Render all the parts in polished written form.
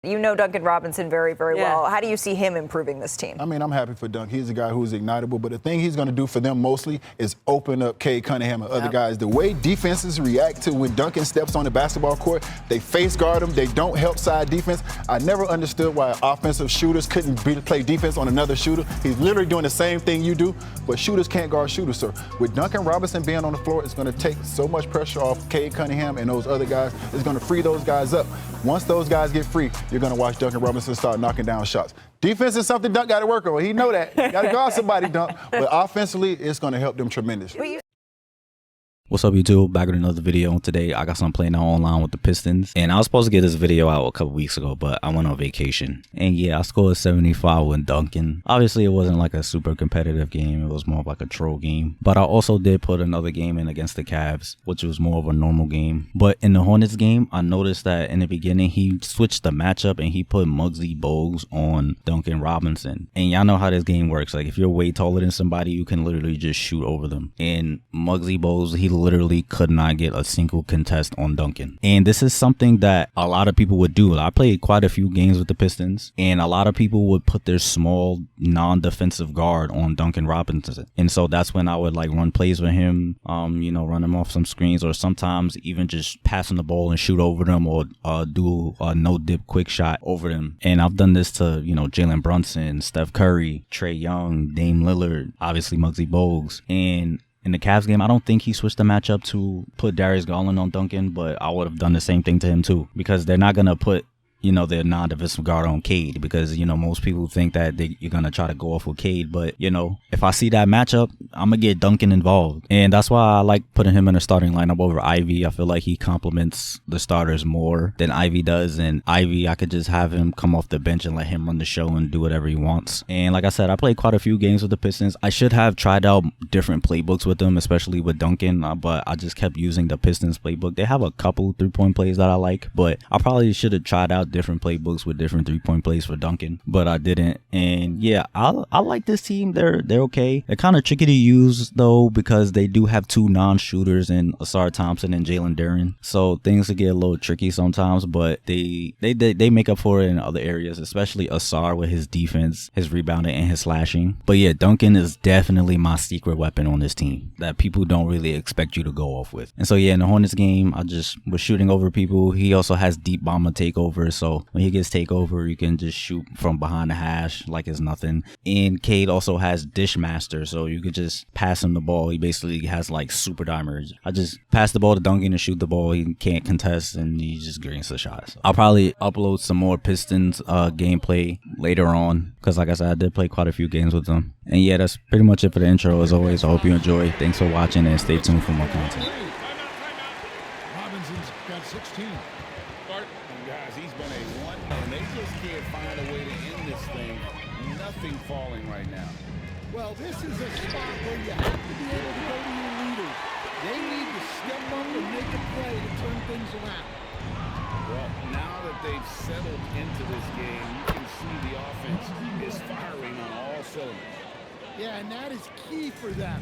You know Duncan Robinson very, very well. How do you see him improving this team? I mean, I'm happy for Duncan. He's a guy who's ignitable, but the thing he's going to do for them mostly is open up Cade Cunningham and other guys. The way defenses react to when Duncan steps on the basketball court, they face guard him, they don't help side defense. I never understood why offensive shooters couldn't play defense on another shooter. He's literally doing the same thing you do, but shooters can't guard shooters, sir. With Duncan Robinson being on the floor, it's going to take so much pressure off Cade Cunningham and those other guys. It's going to free those guys up. Once those guys get free, you're going to watch Duncan Robinson start knocking down shots. Defense is something Dunk got to work on. He know that. Got to guard somebody, Dunk. But offensively, it's going to help them tremendously. What's up, YouTube? Back with another video. Today, I got something playing out online with the Pistons. And I was supposed to get this video out a couple weeks ago, but I went on vacation. And yeah, I scored 75 with Duncan. Obviously, it wasn't like a super competitive game. It was more of like a troll game. But I also did put another game in against the Cavs, which was more of a normal game. But in the Hornets game, I noticed that in the beginning, he switched the matchup and he put Muggsy Bogues on Duncan Robinson. And y'all know how this game works. Like, if you're way taller than somebody, you can literally just shoot over them. And Muggsy Bogues, he literally could not get a single contest on Duncan. And this is something that a lot of people would do. I played quite a few games with the Pistons, and a lot of people would put their small non-defensive guard on Duncan Robinson. And so that's when I would like run plays with him, you know, run him off some screens, or sometimes even just passing the ball and shoot over them, or do a no-dip quick shot over them. And I've done this to, you know, Jalen Brunson, Steph Curry, Trae Young, Dame Lillard, obviously Muggsy Bogues. And in the Cavs game, I don't think he switched the matchup to put Darius Garland on Duncan, but I would have done the same thing to him too, because they're not going to put, you know, their non-defensive guard on Cade, because, you know, most people think that you're going to try to go off with Cade. But, you know, if I see that matchup, I'm going to get Duncan involved. And that's why I like putting him in a starting lineup over Ivy. I feel like he complements the starters more than Ivy does. And Ivy, I could just have him come off the bench and let him run the show and do whatever he wants. And like I said, I played quite a few games with the Pistons. I should have tried out different playbooks with them, especially with Duncan, but I just kept using the Pistons playbook. They have a couple three-point plays that I like, but I probably should have tried out different playbooks with different three-point plays for Duncan, but I didn't. And yeah, I like this team. They're okay. They're kind of tricky to use though, because they do have two non-shooters in Asar Thompson and Jalen Duren, so things can get a little tricky sometimes, but they make up for it in other areas, especially Asar with his defense, his rebounding, and his slashing. But yeah, Duncan is definitely my secret weapon on this team that people don't really expect you to go off with. And so yeah, in the Hornets game, I just was shooting over people. He also has deep bomber takeover, so when he gets takeover, you can just shoot from behind the hash like it's nothing. And Cade also has dish master, so you could just pass him the ball. He basically has like super dimers. I just pass the ball to Duncan and shoot the ball. He can't contest, and he just greens the shot. So I'll probably upload some more Pistons gameplay later on, because like I said, I did play quite a few games with them. And yeah, that's pretty much it for the intro. As always, I hope you enjoy. Thanks for watching, and stay tuned for more content. Robinson's got 16. Guys, he's been a one, and they just can't find a way to end this thing. Nothing falling right now. Well, this is a spot where you have to be able to go to your leaders. They need to step up and make a play to turn things around. Well, now that they've settled into this game, you can see the offense is firing on all cylinders. Yeah, and that is key for them,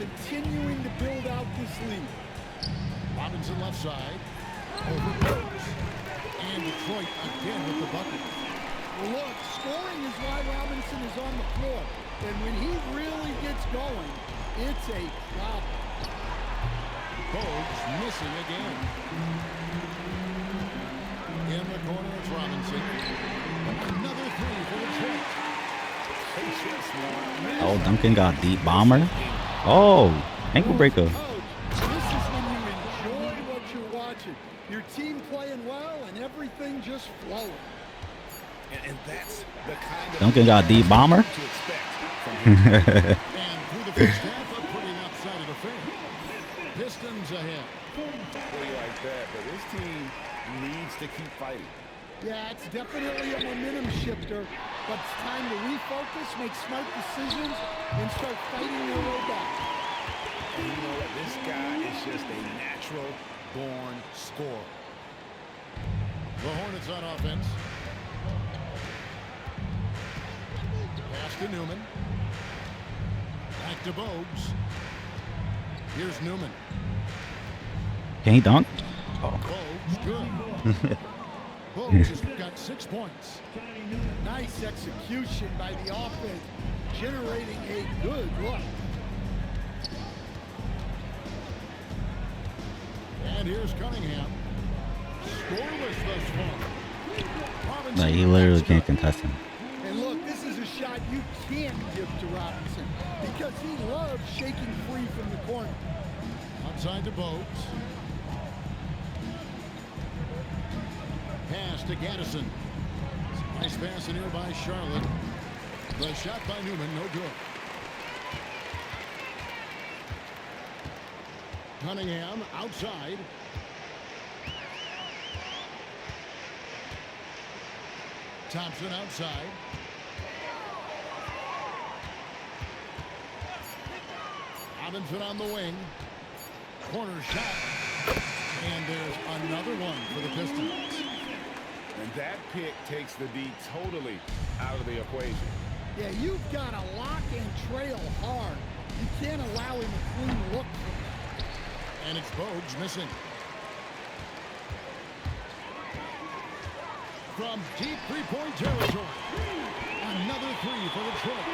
continuing to build out this lead. Robinson left side. Over. And Detroit again with the bucket. Well, look, scoring is why Robinson is on the floor. And when he really gets going, it's a problem. Bogues missing again. In the corner, it's Robinson. Another three for Detroit. Oh, Duncan got deep bomber. Oh, ankle breaker. This is when you enjoy what you're watching. Your team playing well and everything just flowing. And that's the kind of Duncan got deep bomber. to expect from him. And through the first half, up pretty outside of the field. Pistons ahead. Play like that, but this team needs to keep fighting. Yeah, it's definitely a momentum shifter, but it's time to refocus, make smart decisions, and start fighting their way back. And you know what? This guy is just a natural-born scorer. The Hornets on offense. Pass to Newman. Back to Bogues. Here's Newman. Can he dunk? Oh. Bogues, good. Bogues has got 6 points. Nice execution by the offense, generating a good look. And here's Cunningham. Scoreless thus far. Robinson Like, he literally backs can't up. contest him. And look, this is a shot you can't give to Robinson because he loves shaking free from the corner. Outside to Bogues. Pass to Gaddison. Nice pass in here by Charlotte. The shot by Newman, no good. Cunningham outside. Thompson outside. Robinson on the wing. Corner shot. And there's another one for the Pistons. And that pick takes the D totally out of the equation. Yeah, you've got to lock and trail hard. You can't allow him a clean look. And it's Bogues missing. From deep three-point territory. Another three for Detroit.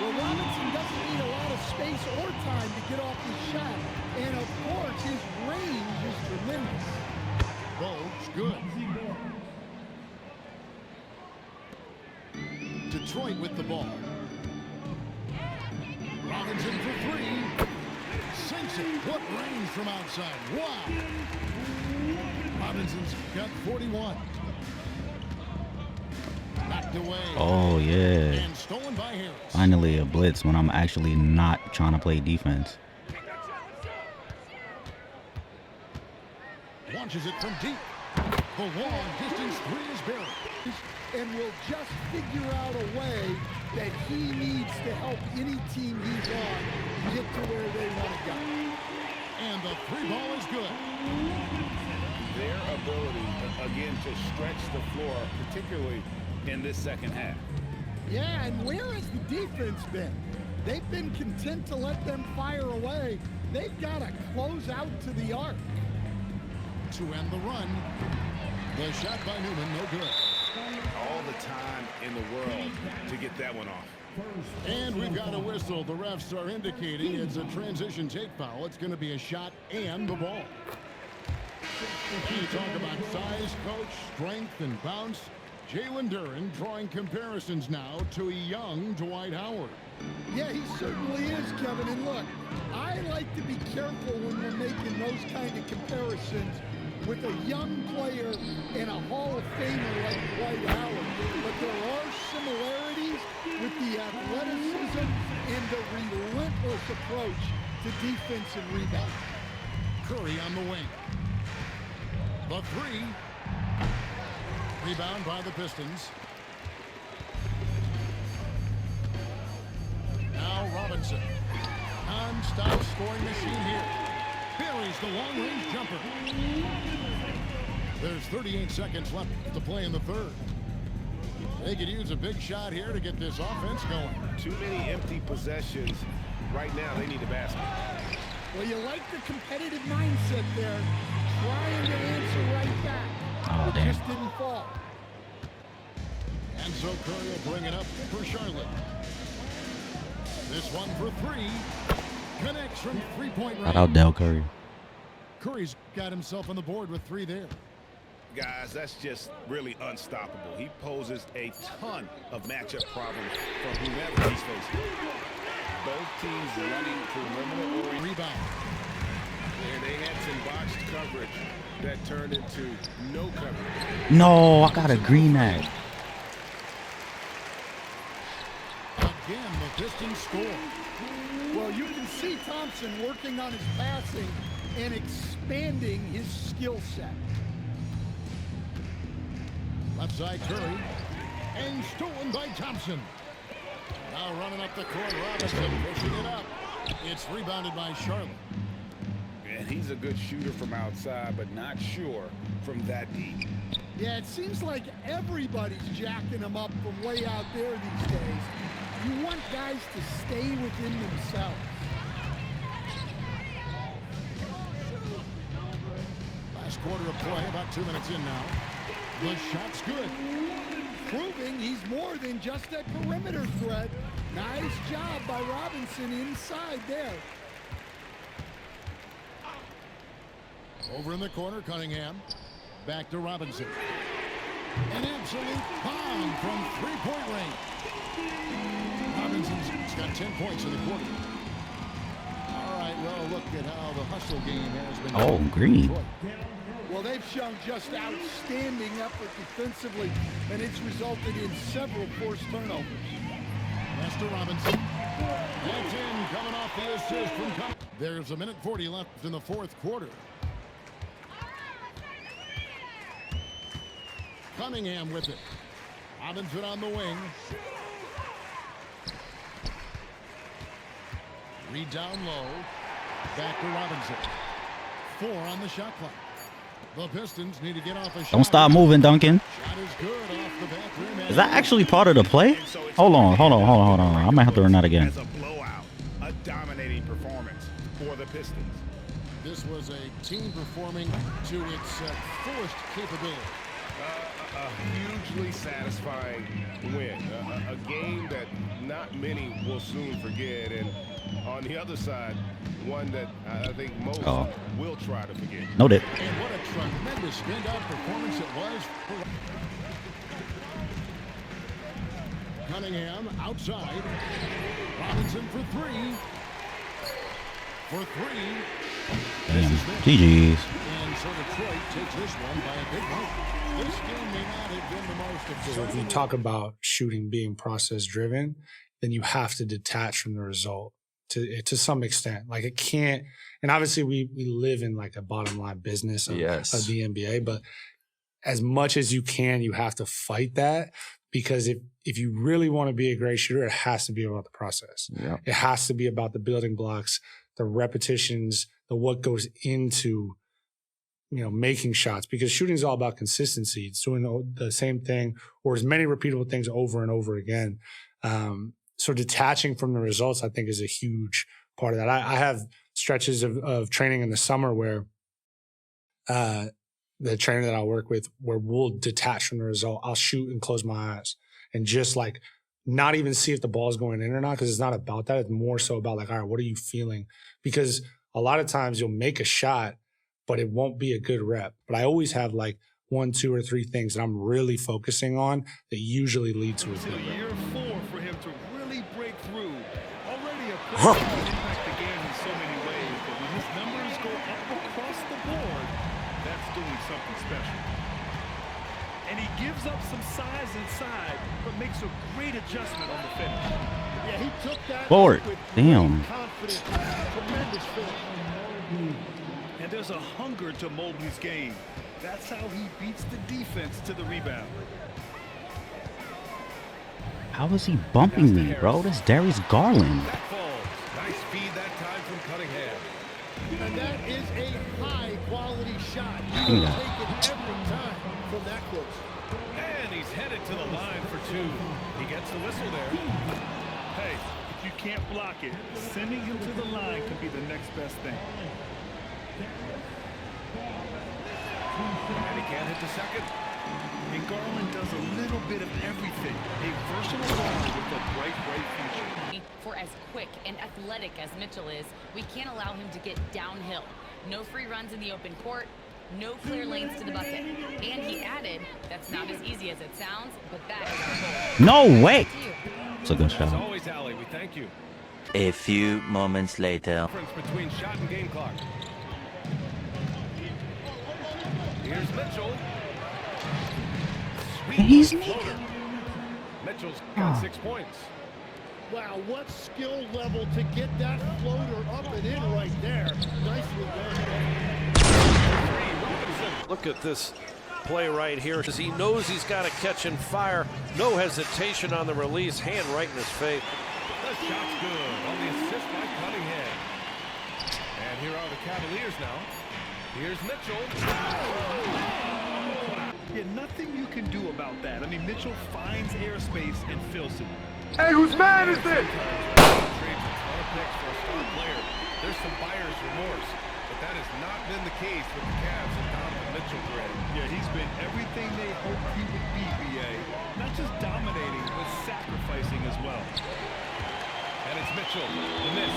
Well, Robinson doesn't need a lot of space or time to get off his shot. And, of course, his range is tremendous. Bogues, good. Detroit with the ball. Robinson for three. Sinks it. What range from outside. Wow. Robinson's got 41. Knocked away. Oh, yeah. And stolen by Harris. Finally a blitz when I'm actually not trying to play defense. Launches it from deep. The long distance three is buried. And will just figure out a way that he needs to help any team he's on get to where they want to go. And the three ball is good. Their ability, again, to stretch the floor, particularly in this second half. Yeah, and where has the defense been? They've been content to let them fire away. They've got to close out to the arc. To end the run. The shot by Newman, no good. All the time in the world to get that one off. And we've got a whistle. The refs are indicating it's a transition take foul. It's going to be a shot and the ball. You talk about size, coach, strength, and bounce. Jalen Duren drawing comparisons now to a young Dwight Howard. Yeah, he certainly is, Kevin. And look, I like to be careful when we're making those kind of comparisons with a young player and a Hall of Famer like Dwight Howard. But there are similarities with the athleticism and the relentless approach to defense and rebound. Curry on the wing. The three. Rebound by the Pistons. Now Robinson. Non-stop scoring machine here. Buries the long-range jumper. There's 38 seconds left to play in the third. They could use a big shot here to get this offense going. Too many empty possessions. Right now, they need a basket. Well, you like the competitive mindset there. Trying to answer right back. Oh, It damn. just didn't fall. And so Curry will bring it up for Charlotte. This one for three. Connects from three-point range. Shout out Del Curry. Curry's got himself on the board with three there. Guys, that's just really unstoppable. He poses a ton of matchup problems for whomever he's facing. Both teams running perimeter or Rebound. and they had some boxed coverage that turned into no coverage. No, I got a green that. Again, the Pistons score. Well, you can see Thompson working on his passing and expanding his skill set. Left side Curry. And stolen by Thompson. Now running up the court, Robinson pushing it up. It's rebounded by Charlotte. And he's a good shooter from outside, but not sure from that deep. Yeah, it seems like everybody's jacking him up from way out there these days. You want guys to stay within themselves. Last quarter of play, about 2 minutes in now. The shot's good. Proving he's more than just a perimeter threat. Nice job by Robinson inside there. Over in the corner, Cunningham. Back to Robinson. An absolute bomb from three-point range. Robinson's got 10 points in the quarter. All right, well, look at how the hustle game has been. Oh, green. Well, they've shown just outstanding effort defensively, and it's resulted in several forced turnovers. Master Robinson. That's in, coming off the assist from Cunningham. There's a minute 40 left in the fourth quarter. Cunningham with it. Robinson on the wing. Reed down low. Back to Robinson. 4 on the shot clock. The Pistons need to get off a shot. Don't stop moving, Duncan. Shot is good off the back rim. Is that actually part of the play? Hold on. I might have to run that again. As a blowout, a dominating performance for the Pistons. This was a team performing to its fullest capability. A hugely satisfying win. A game that not many will soon forget. And on the other side, one that I think most will try to forget. Noted. And what a tremendous standout performance it was. Cunningham outside. Robinson for 3. For 3. Damn. GG's. And so Detroit takes this one by a big margin. This game may not have been the most exciting. So if you talk about shooting being process driven, then you have to detach from the result to some extent. Like it can't, and obviously we live in like a bottom line business of the NBA, but as much as you can, you have to fight that, because if you really want to be a great shooter, it has to be about the process. Yeah. It has to be about the building blocks, the repetitions, the what goes into making shots, because shooting is all about consistency. It's doing the same thing or as many repeatable things over and over again. So detaching from the results, I think, is a huge part of that. I have stretches of training in the summer where the trainer that I work with, where we'll detach from the result. I'll shoot and close my eyes and just like not even see if the ball is going in or not, because it's not about that. It's more so about like, all right, what are you feeling? Because a lot of times you'll make a shot, but it won't be a good rep. But I always have like 1, 2, or 3 things that I'm really focusing on that usually lead to a good rep. Year 4 for him to really break through. Already a player that can impact the game in so many ways, but when his numbers go up across the board, that's doing something special. And he gives up some size inside, but makes a great adjustment on the finish. Yeah, he took that Forward. with Damn. confidence. Tremendous finish. And there's a hunger to Mobley's game. That's how he beats the defense to the rebound. How is he bumping me, bro? That's Darius Garland. That falls. Nice feed that time from Cunningham. And that is a high-quality shot. Give me You that. take it every time from that close. And he's headed to the line for 2. He gets the whistle there. Hey, if you can't block it, sending him to the line could be the next best thing. And he can't hit the second. And Garland does a little bit of everything. A versatile guard with a bright future. For as quick and athletic as Mitchell is, we can't allow him to get downhill. No free runs in the open court, no clear lanes to the bucket. And he added, that's not as easy as it sounds, but that is our goal. No way. It's a good As shot. always, Allie, we thank you. A few moments later. Difference between shot and game clock. Here's Mitchell. And he's Floater. Mitchell's got 6 points. Wow, what skill level to get that floater up and in right there. Nicely done. Look at this play right here, because he knows he's got to catch and fire. No hesitation on the release, hand right in his face. The shot's good on the assist by Cunningham. And here are the Cavaliers now. Here's Mitchell. Yeah, nothing you can do about that. I mean, Mitchell finds airspace and fills it. Hey, whose man is this? Trades a ton of picks for a star player. There's some buyer's remorse. But that has not been the case with the Cavs and Donovan Mitchell, Greg. Yeah, he's been everything they hoped he would be, BA. Not just dominating, but sacrificing as well. And it's Mitchell, the miss.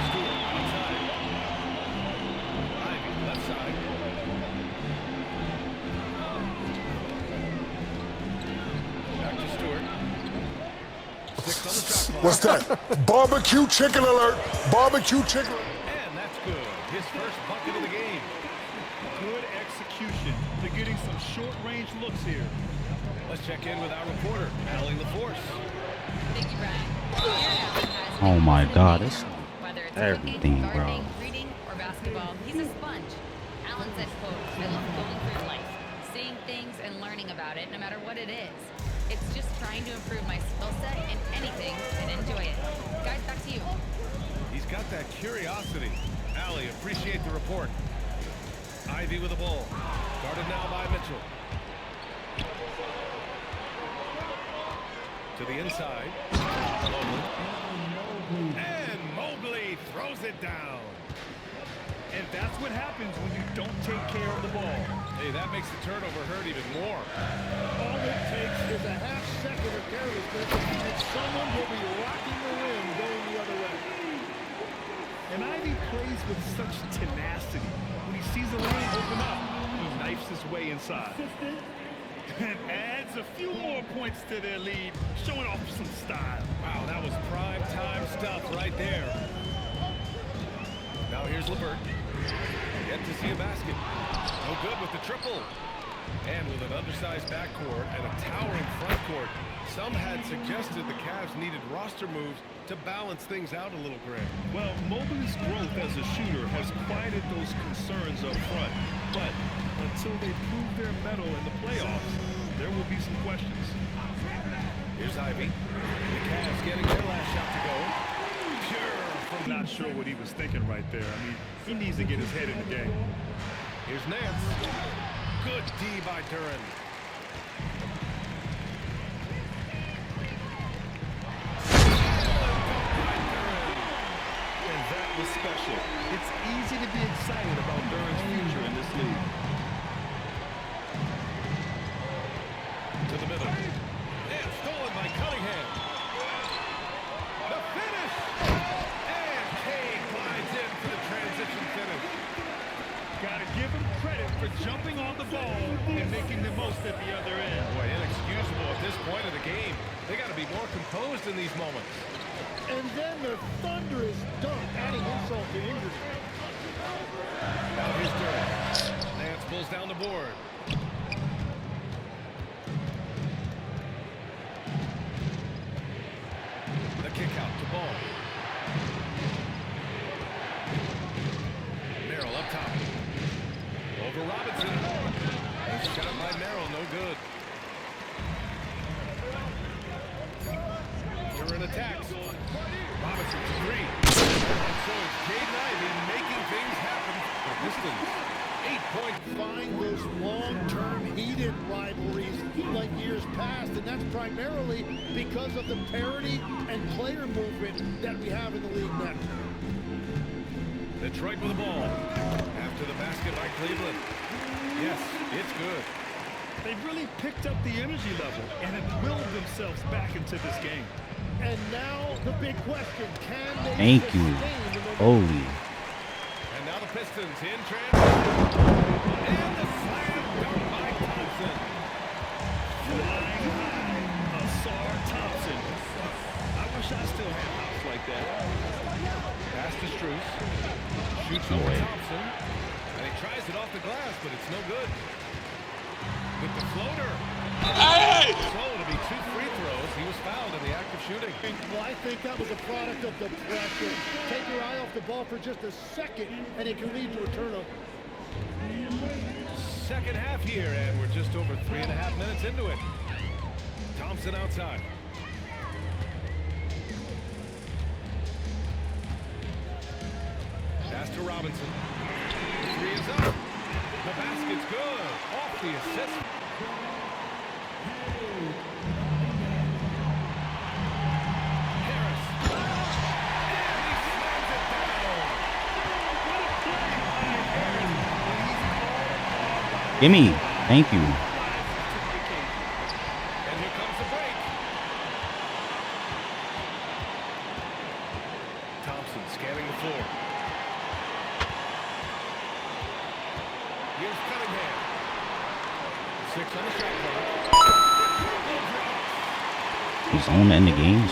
Stewart outside. Ivy, left side. Back to Stewart. 6 on the shot clock. What's that? Barbecue chicken alert. Barbecue chicken. And that's good. His first bucket of the game. Good execution. They're getting some short-range looks here. Let's check in with our reporter, Allie LaForce. Thank you, Brian. Oh my God, it's Whether it's everything, cooking, bro. gardening, reading, or basketball, he's a sponge. Alan said, quote, I love going through life, seeing things and learning about it, no matter what it is. It's just trying to improve my skill set in anything and enjoy it. Guys, back to you. He's got that curiosity. Allie, appreciate the report. Ivy with the ball. Guarded now by Mitchell. To the inside. And Mobley throws it down. And that's what happens when you don't take care of the ball. Hey, that makes the turnover hurt even more. All it takes is a half second of carelessness, and someone will be rocking the rim going the other way. And Ivy plays with such tenacity. When he sees a lane open up, he knifes his way inside. And adds a few more points to their lead, showing off some style. Wow, that was prime time stuff right there. Now here's LeVert. Yet to see a basket. No good with the triple. And with an undersized backcourt and a towering frontcourt, some had suggested the Cavs needed roster moves to balance things out a little, Greg. Well, Mobley's growth as a shooter has quieted those concerns up front. But until they prove their mettle in the playoffs, there will be some questions. Here's Ivy. The Cavs getting their last shot to go. Pure from Not sure what he was thinking right there. I mean, he needs to get his head in the game. Here's Nance. Good D by Duran. And that was special. It's easy to be excited about Duran's future in this league. To the middle. And stolen by Cunningham. The finish! And Cade glides in for the transition finish. Got to give him credit for jumping on the ball and making the most at the other end. Boy, inexcusable at this point of the game. They got to be more composed in these moments. And then the thunderous dunk, adding insult to injury. Now here's Duran. Nance pulls down the board. The kick out to Ball. Merrill up top. Over Robinson. Nice shot by Merrill, no good. Duran attacks. Robinson to 3. And so it's Jaden Ivey making things happen for the Pistons. 8 points. Find those long-term heated rivalries like years past, and that's primarily because of the parity and player movement that we have in the league now. Detroit with the ball. After the basket by Cleveland. Yes, it's good. They really picked up the energy level and have willed themselves back into this game. And now the big question, can they Thank you. sustain the momentum? Holy. And now the Pistons in transition. And the slam dunk by Thompson. Flying high, Asar Thompson. I wish I still had a house like that. Pass to Strus. Shoots over Thompson. And he tries it off the glass, but it's no good. With the floater. Hey! So to be 2 free throws, he was fouled in the act of shooting. Well, I think that was a product of the pressure. Take your eye off the ball for just a second, and it can lead to a turnover. Second half here, and we're just over 3.5 minutes into it. Thompson outside. Pass to Robinson. The 3 is up. The basket's good. Off the assist. Harris. And he slams it down. What a Gimme. Thank you. And here comes the break. Thompson scanning the floor. Here's Cunningham. 6 on the shot clock. He's on to end the game.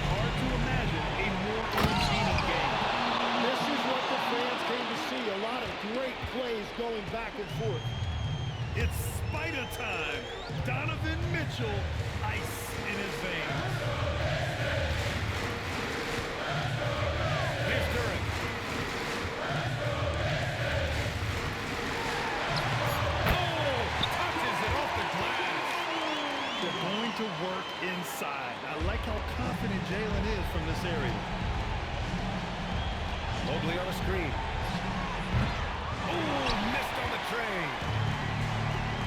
Hard to imagine a more entertaining game. This is what the fans came to see. A lot of great plays going back and forth. It's Spider time. Donovan Mitchell, ice in his veins. Here's Durant. Oh, touches it off the glass. They're going to work inside. I like how confident Jalen is from this area. Mobley on a screen. Oh, missed on the train.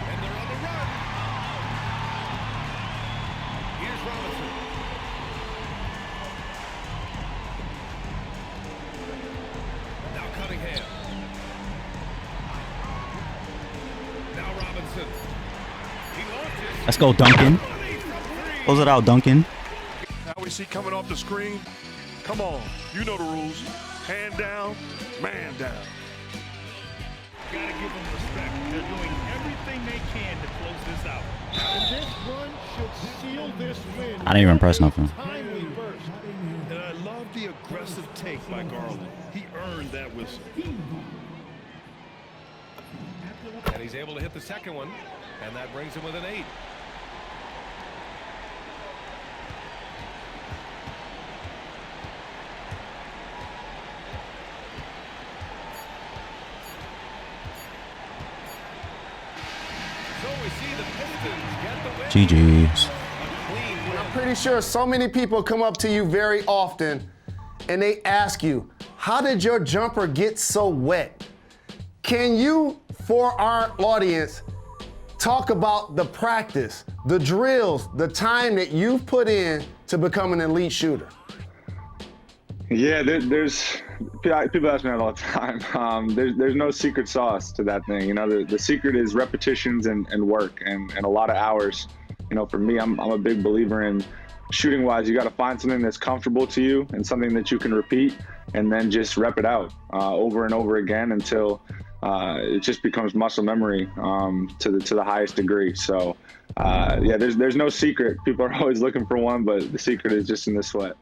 And they're on the run. Here's Robinson. Now Cunningham. Now Robinson. He launches. Let's go, Duncan. Close it out, Duncan. Now we see coming off the screen. Come on, you know the rules. Hand down, man down. Gotta give them respect. They're doing everything they can to close this out. And this run should seal this win. I didn't even press nothing. Timely burst. And I love the aggressive take by Garland. He earned that whistle. And he's able to hit the second one. And that brings him with an 8. So we see the Pistons get the win. GG's. A clean win. I'm pretty sure so many people come up to you very often and they ask you, how did your jumper get so wet? Can you, for our audience, talk about the practice, the drills, the time that you've put in to become an elite shooter? Yeah, there's people ask me that all the time. There's no secret sauce to that thing. You know, the secret is repetitions and work and a lot of hours. You know, for me, I'm a big believer in shooting wise. You got to find something that's comfortable to you and something that you can repeat, and then just rep it out over and over again until it just becomes muscle memory to the highest degree. So yeah, there's no secret. People are always looking for one, but the secret is just in the sweat.